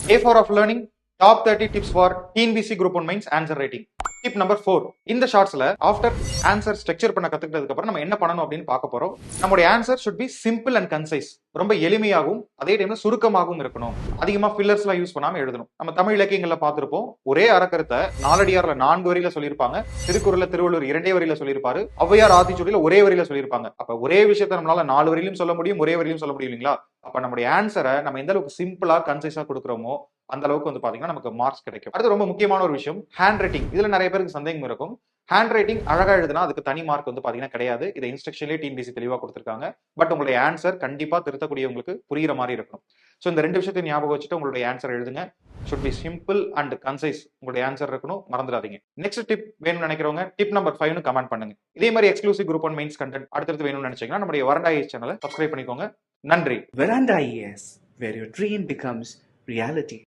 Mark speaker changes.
Speaker 1: Day 4 of learning top 30 tips for TNPSC Group 1 Mains answer rating. Tip number 4. இந்த ஷார்ட்ஸ்ல after answer structure பண்ண கத்துக்கிட்டதுக்கு அப்புறம் நம்ம என்ன பண்ணணும் அப்படின்னு பார்க்க போறோம். நம்மளுடைய answer should be simple and concise. ரொம்ப எளிமையாகவும் அதே டைம்ல சுருக்கமாகவும் இருக்கணும். அதிகமா ஃபில்லர்ஸ்லாம் யூஸ் பண்ணாம எழுதணும். நம்ம தமிழ் இலக்கியங்கள்ல பார்த்திருப்போம். ஒரே அறக்கருத்தை நாலடியார்ல 4 வரியில சொல்லியிருப்பாங்க. திருக்குறள்ல திருவள்ளுவர் 2 வரியில சொல்லியிருப்பாரு. ஔவையார் ஆத்திச்சூடியில ஒரே வரியில சொல்லியிருப்பாங்க. அப்ப ஒரே விஷயத்தை நம்மளால 4 வரியிலும் சொல்ல முடியும், ஒரே வரியிலும் சொல்ல முடியும் இல்லைங்களா? அப்ப நம்மளுடைய ஆன்சரை நம்ம எந்த அளவுக்கு சிம்பிளா கன்சைஸா கொடுக்குறோமோ அந்த அளவுக்கு வந்து பாத்தீங்கன்னா நமக்கு மார்க்ஸ் கிடைக்கும். அடுத்து ரொம்ப முக்கியமான ஒரு விஷயம் ஹேண்ட் ரைட்டிங். இதுல நிறைய பேருக்கு சந்தேகம் இருக்கும். ஹேண்ட் ரைட்டிங் அழகா எழுதுனா அதுக்கு தனி மார்க் வந்து பாத்தீங்கன்னா கிடையாது. இதை இன்ஸ்ட்ரக்ஷன்லேயே டிஎன்பிஎஸ்சி தெளிவா கொடுத்திருக்காங்க. பட் உங்களுடைய ஆன்சர் கண்டிப்பா திருத்தக்கூடியவங்களுக்கு புரியுற மாதிரி இருக்கணும். ஸோ இந்த 2 விஷயத்தை ஞாபகம் வச்சுட்டு உங்களுடைய ஆன்சர் எழுதுங்க. Should be simple and concise. உங்களுடைய ஆன்சர் இருக்கணும், மறந்துடாதீங்க. நெக்ஸ்ட் டிப் வேணும்னு நினைக்கிறவங்க டிப் நம்பர் 5 கமெண்ட் பண்ணுங்க. இதே மாதிரி எக்ஸ்க்ளூசிவ் குரூப் 1 மெயின்ஸ் கண்டென்ட் அடுத்தடுத்து வேணும்னு நினைச்சீங்கன்னா நம்மளுடைய வரண்டா ஐஎஸ் சேனலை சப்ஸ்கிரைப் பண்ணிக்கோங்க. நன்றி.
Speaker 2: Veranda IAS, where your dream becomes reality.